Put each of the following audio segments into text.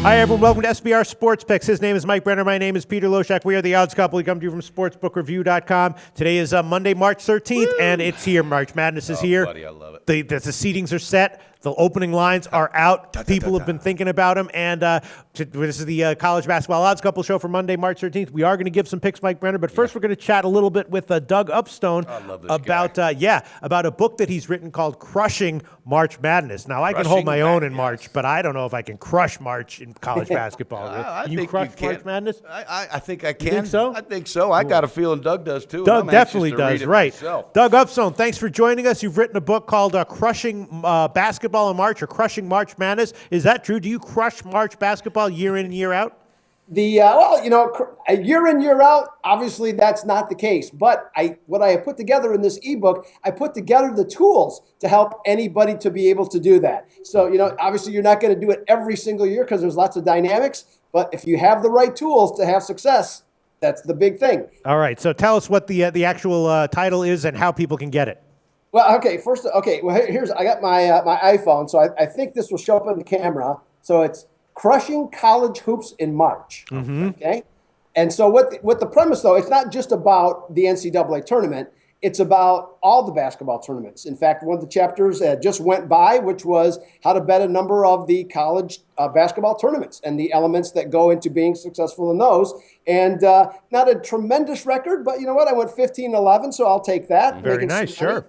Hi, everyone. Welcome to SBR Sports Picks. His name is Mike Brenner. My name is Peter Loshak. We are the odds couple. We come to you from sportsbookreview.com. Today is Monday, March 13th, and it's here. March Madness is here. Buddy, I love it. The seedings are set. The opening lines are out. People have been thinking about them. And this is the College Basketball Odds Couple show for Monday, March 13th. We are going to give some picks, Mike Brenner. But first, we're going to chat a little bit with Doug Upstone about a book that he's written called Crushing March Madness. Now, I can hold my own in March, but I don't know if I can crush March in college basketball. Can you crush March Madness? I think I can. You think so? I think so. I got a feeling Doug does, too. Doug definitely does, right. Doug Upstone, thanks for joining us. You've written a book called Crushing Basketball in March, or Crushing March Madness. Is that true? Do you crush March basketball year in and year out? Year in, year out, obviously that's not the case. But what I have put together in this ebook, I put together the tools to help anybody to be able to do that. So, obviously you're not going to do it every single year because there's lots of dynamics. But if you have the right tools to have success, that's the big thing. All right. So tell us what the actual title is and how people can get it. Well, okay. Here's I got my iPhone, so I think this will show up on the camera. So it's Crushing College Hoops in March. Mm-hmm. Okay, and so what the premise though, it's not just about the NCAA tournament. It's about all the basketball tournaments. In fact, one of the chapters just went by, which was how to bet a number of the college basketball tournaments and the elements that go into being successful in those. And not a tremendous record, but you know what? I went 15-11, so I'll take that. Very nice, sure.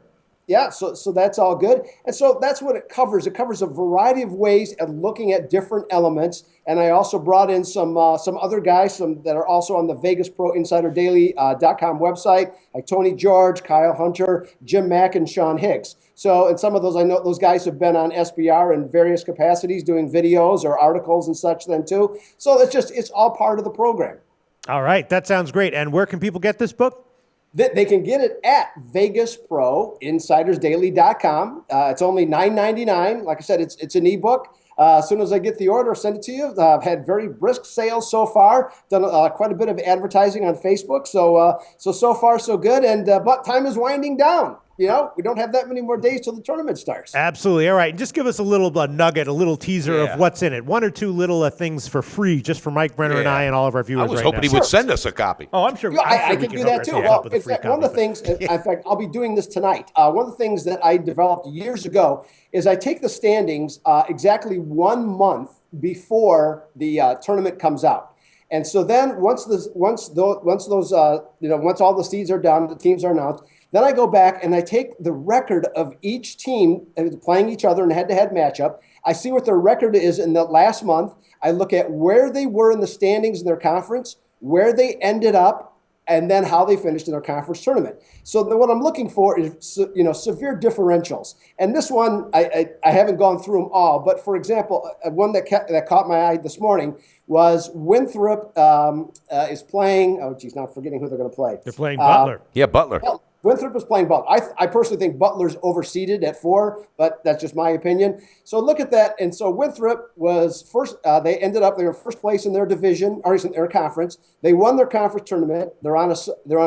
Yeah, so that's all good. And so that's what it covers. It covers a variety of ways of looking at different elements. And I also brought in some other guys that are also on the VegasProInsiderDaily.com website, like Tony George, Kyle Hunter, Jim Mack, and Sean Higgs. So, and some of those, I know those guys have been on SBR in various capacities doing videos or articles and such then too. So it's all part of the program. All right, that sounds great. And where can people get this book? They can get it at VegasProInsidersDaily.com. It's only $9.99. Like I said, it's an ebook. As soon as I get the order, I'll send it to you. I've had very brisk sales so far. Done quite a bit of advertising on Facebook. So far so good. And but time is winding down. We don't have that many more days till the tournament starts. Absolutely. All right. And just give us a little nugget, a little teaser of what's in it. One or two little things for free just for Mike Brenner and I and all of our viewers. I was hoping he would send us a copy. Oh, I'm sure. I can do that too. Well, in fact, one of the things, in fact, I'll be doing this tonight. One of the things that I developed years ago is I take the standings exactly 1 month before the tournament comes out. And so then once all the seeds are done, the teams are announced, then I go back and I take the record of each team playing each other in a head-to-head matchup. I see what their record is in the last month. I look at where they were in the standings in their conference, where they ended up, and then how they finished in their conference tournament. So what I'm looking for is, severe differentials. And this one, I haven't gone through them all, but for example, one that caught my eye this morning was Winthrop is playing. Oh, geez, now I'm forgetting who they're going to play. They're playing Butler. Butler. Winthrop is playing Butler. I personally think Butler's overseeded at 4, but that's just my opinion. So look at that. And so Winthrop was first. They were first place in their division, or in their conference. They won their conference tournament. They're on a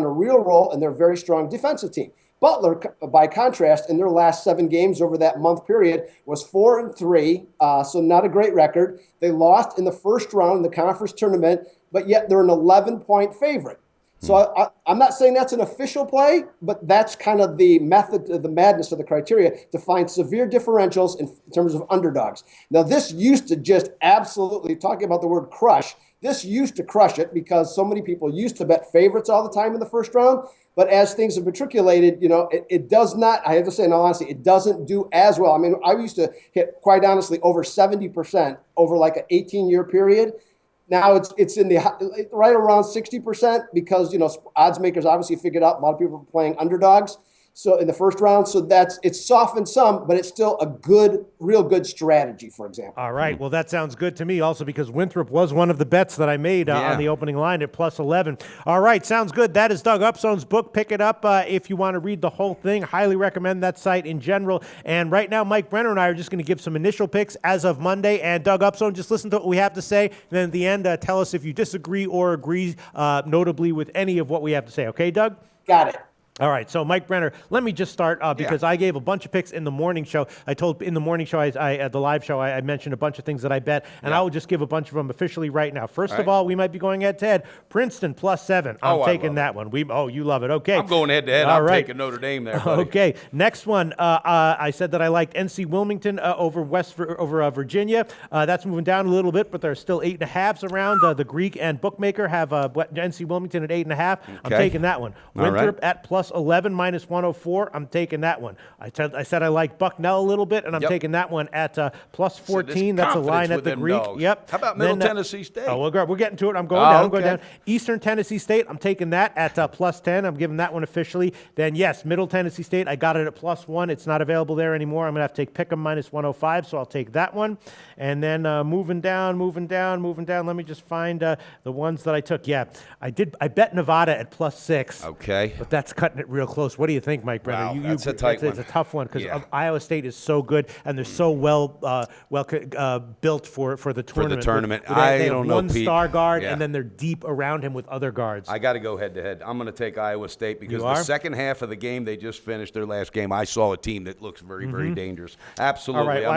real roll, and they're a very strong defensive team. Butler, by contrast, in their last 7 games over that month period, was 4-3, so not a great record. They lost in the first round in the conference tournament, but yet they're an 11-point favorite. So I'm not saying that's an official play, but that's kind of the method, the madness of the criteria to find severe differentials in terms of underdogs. Now, this used to just absolutely, talking about the word crush, this used to crush it because so many people used to bet favorites all the time in the first round. But as things have matriculated, it does not, I have to say in all honesty, it doesn't do as well. I mean, I used to hit, quite honestly, over 70% over like an 18-year period. Now it's in the right around 60% because odds makers obviously figured out a lot of people are playing underdogs. So in the first round, it's softened some, but it's still a real good strategy, for example. All right. Well, that sounds good to me also because Winthrop was one of the bets that I made on the opening line at +11. All right. Sounds good. That is Doug Upstone's book. Pick it up if you want to read the whole thing. Highly recommend that site in general. And right now, Mike Brenner and I are just going to give some initial picks as of Monday. And Doug Upstone, just listen to what we have to say. And then at the end, tell us if you disagree or agree notably with any of what we have to say. Okay, Doug? Got it. All right, so Mike Brenner, let me just start because I gave a bunch of picks in the morning show. I told in the morning show, at the live show, I mentioned a bunch of things that I bet, and I will just give a bunch of them officially right now. First of all, we might be going head-to-head. Princeton +7. I'm taking that one. You love it. Okay. I'm going head-to-head. I'm taking Notre Dame there, buddy. Okay. Next one, I said that I liked NC Wilmington over Virginia. That's moving down a little bit, but there are still 8.5s around. The Greek and bookmaker have NC Wilmington at 8.5. I'm taking that one. Winthrop at +11 -104. I'm taking that one. I said I liked Bucknell a little bit, and I'm taking that one at +14. That's a line at the Greek. Dogs. Yep. How about Middle Tennessee State? We're getting to it. I'm going down. I'm going down. Eastern Tennessee State. I'm taking that at +10. I'm giving that one officially. Then yes, Middle Tennessee State. I got it at +1. It's not available there anymore. I'm gonna have to take Pick'em -105. So I'll take that one. And then moving down. Let me just find the ones that I took. Yeah, I bet Nevada at +6. Okay. But that's cutting it real close. What do you think, Mike Brenner? Wow, that's a tight one. It's a tough one because Iowa State is so good and they're so well built for the tournament. For the tournament, they don't have know, one Pete. star guard and then they're deep around him with other guards. I got to go head-to-head. I'm going to take Iowa State because the second half of the game, they just finished their last game. I saw a team that looks very, very dangerous. Absolutely. All right, well,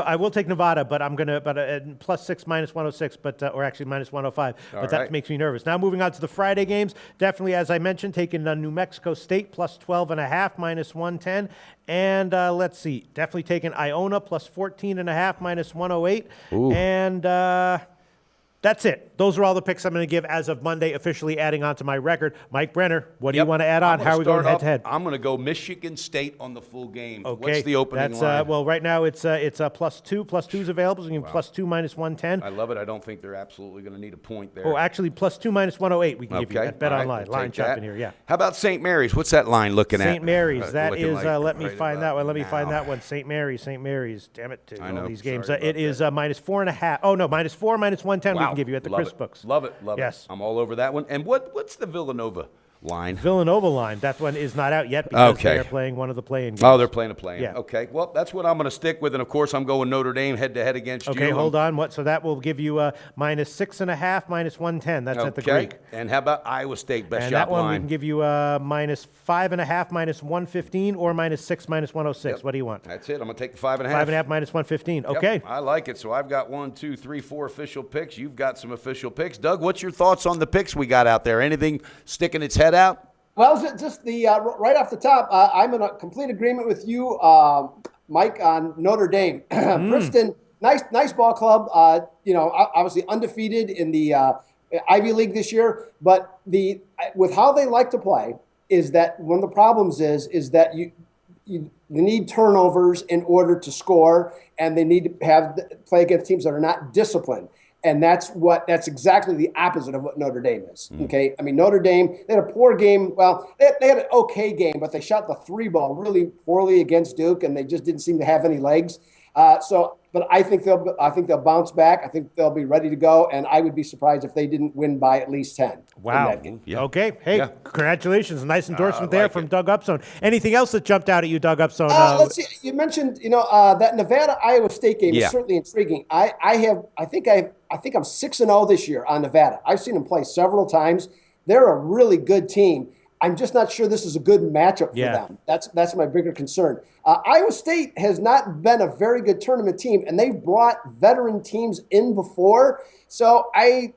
I will take Nevada, but I'm going to +6 -106, or actually -105. But that makes me nervous. Now moving on to the Friday games, definitely as I mentioned, taking New Mexico State +12.5 -110, and let's see, definitely taking Iona +14.5 -108, and that's it. Those are all the picks I'm going to give as of Monday, officially adding on to my record. Mike Brenner, what do you want to add on? How are we going head-to-head? I'm going to go Michigan State on the full game. Okay. What's the opening line? Well, right now it's +2. +2's available, so you can +2 -110. I love it. I don't think they're absolutely going to need a point there. Oh, actually, +2 -108 we can give you at Bet Online. Line shop in here, yeah. How about St. Mary's? What's that line looking at? St. Mary's. That is, let me find that one. Let me find that one. St. Mary's. Damn it, I know. All these games. It is -4.5. Oh, no, -4 -110 we can give you at the Chris books. Love it. Yes. I'm all over that one. And what's the Villanova line? Villanova line. That one is not out yet because they're playing one of the play-in games. Oh, they're playing a play-in. Yeah. Okay. Well, that's what I'm going to stick with. And, of course, I'm going Notre Dame head-to-head against you. Okay, hold on. So that will give you -6.5 -110. That's at the Greek. And how about Iowa State best and shot that one line? we can give you -5.5 -115 or -6 -106. What do you want? That's it. I'm going to take the 5.5. 5.5 -115. Okay. Yep, I like it. So I've got 1, 2, 3, 4 official picks. You've got some official picks. Doug, what's your thoughts on the picks we got out there? Anything sticking its head out? Well, just the right off the top, I'm in a complete agreement with you, Mike, on Notre Dame. Princeton, nice ball club. Obviously undefeated in the Ivy League this year. But with how they like to play, is that one of the problems is that you need turnovers in order to score, and they need to play against teams that are not disciplined. And that's exactly the opposite of what Notre Dame is. Okay, I mean Notre Dame, they had a poor game. Well, they had an okay game, but they shot the 3 ball really poorly against Duke, and they just didn't seem to have any legs. But I think they'll bounce back. I think they'll be ready to go, and I would be surprised if they didn't win by at least 10. Wow. In that game. Yeah. Okay. Hey, Yeah. Congratulations. Nice endorsement there from Doug Upstone. Anything else that jumped out at you, Doug Upstone? Let's see. You mentioned, that Nevada-Iowa State game is certainly intriguing. I think I'm 6-0 this year on Nevada. I've seen them play several times. They're a really good team. I'm just not sure this is a good matchup for them. That's my bigger concern. Iowa State has not been a very good tournament team, and they've brought veteran teams in before. So I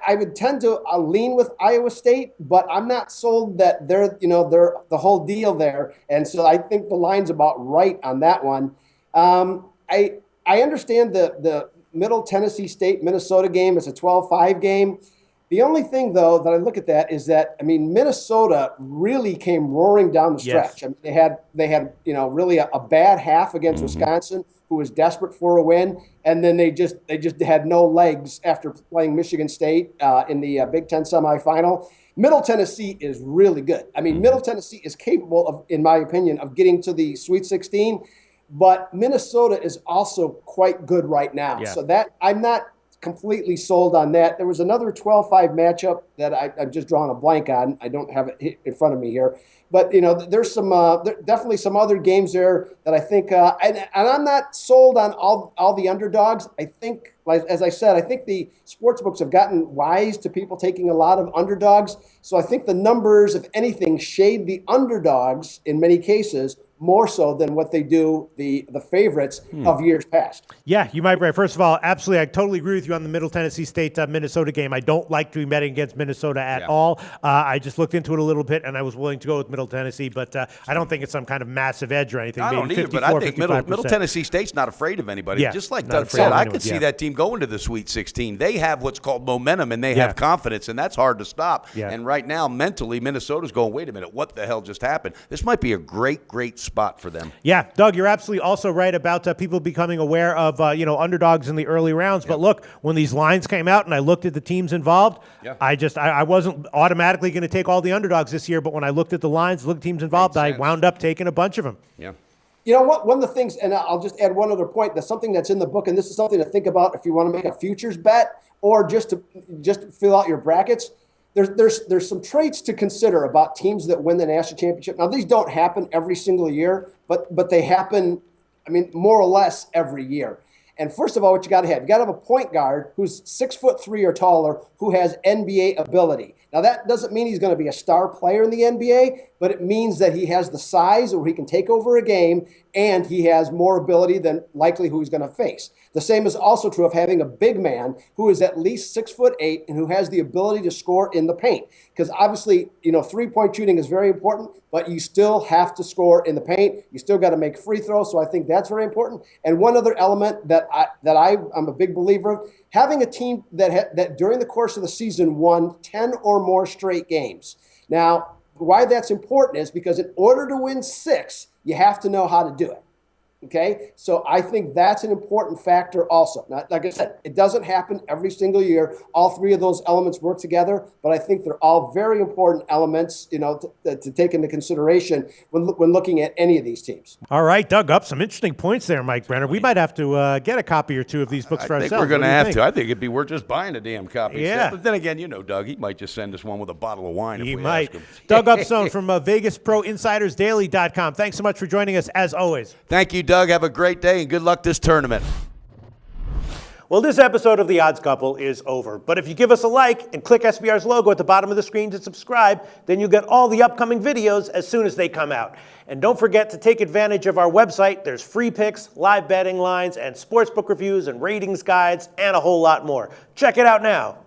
would tend to lean with Iowa State, but I'm not sold that they're the whole deal there. And so I think the line's about right on that one. I understand the Middle Tennessee State Minnesota game is a 12-5 game. The only thing, though, that I look at that is that, Minnesota really came roaring down the stretch. Yes. They had really a bad half against Wisconsin, who was desperate for a win, and then they just had no legs after playing Michigan State in the Big Ten semifinal. Middle Tennessee is really good. Middle Tennessee is capable of, in my opinion, of getting to the Sweet 16, but Minnesota is also quite good right now. Yeah. So that I'm not completely sold on that. There was another 12-5 matchup that I'm just drawing a blank on. I don't have it in front of me here. But, there's definitely some other games there that I think, and I'm not sold on all the underdogs. I think, as I said, I think the sports books have gotten wise to people taking a lot of underdogs. So I think the numbers, if anything, shade the underdogs in many cases more so than what they do the favorites of years past. Yeah, you might be right. First of all, absolutely, I totally agree with you on the Middle Tennessee State Minnesota game. I don't like to be betting against Minnesota at all. I just looked into it a little bit, and I was willing to go with Middle Tennessee, but I don't think it's some kind of massive edge or anything. I don't Maybe either, 54, but I think Middle 55%. Tennessee State's not afraid of anybody. Yeah, Just like not Doug afraid said, of I anyone, could see yeah. that team going to the Sweet 16. They have what's called momentum, and they Yeah. have confidence, and that's hard to stop. Yeah. And right now, mentally, Minnesota's going, wait a minute, what the hell just happened? This might be a great, great spot for them. Yeah, Doug, you're absolutely also right about people becoming aware of underdogs in the early rounds. But look, when these lines came out and I looked at the teams involved, I wasn't automatically going to take all the underdogs this year. But when I looked at the lines, looked at teams involved, I wound up taking a bunch of them. Yeah. You know what? One of the things, and I'll just add one other point. That's something that's in the book, and this is something to think about if you want to make a futures bet or just to fill out your brackets. There's some traits to consider about teams that win the national championship. Now, these don't happen every single year, but they happen, more or less every year. And first of all, what you got to have a point guard who's 6'3" or taller, who has NBA ability. Now, that doesn't mean he's going to be a star player in the NBA, but it means that he has the size where he can take over a game, and he has more ability than likely who he's going to face. The same is also true of having a big man who is at least 6'8" and who has the ability to score in the paint. Because obviously, three-point shooting is very important, but you still have to score in the paint. You still got to make free throws, so I think that's very important. And one other element that I'm a big believer of, having a team that during the course of the season won 10 or more straight games. Now, why that's important is because in order to win 6, you have to know how to do it. Okay, so I think that's an important factor also. Now, like I said, it doesn't happen every single year. All three of those elements work together, but I think they're all very important elements, to take into consideration when looking at any of these teams. All right, Doug, up some interesting points there, Mike Brenner. We might have to get a copy or two of these books for I ourselves. think we're going to What do you have think? to. I think it'd be worth just buying a damn copy. Yeah. But then again, Doug, he might just send us one with a bottle of wine if He we might. ask him. Doug Upstone from VegasProInsidersDaily.com. Thanks so much for joining us, as always. Thank you, Doug. Have a great day, and good luck this tournament. Well, this episode of The Odds Couple is over. But if you give us a like and click SBR's logo at the bottom of the screen to subscribe, then you'll get all the upcoming videos as soon as they come out. And don't forget to take advantage of our website. There's free picks, live betting lines, and sportsbook reviews and ratings guides, and a whole lot more. Check it out now.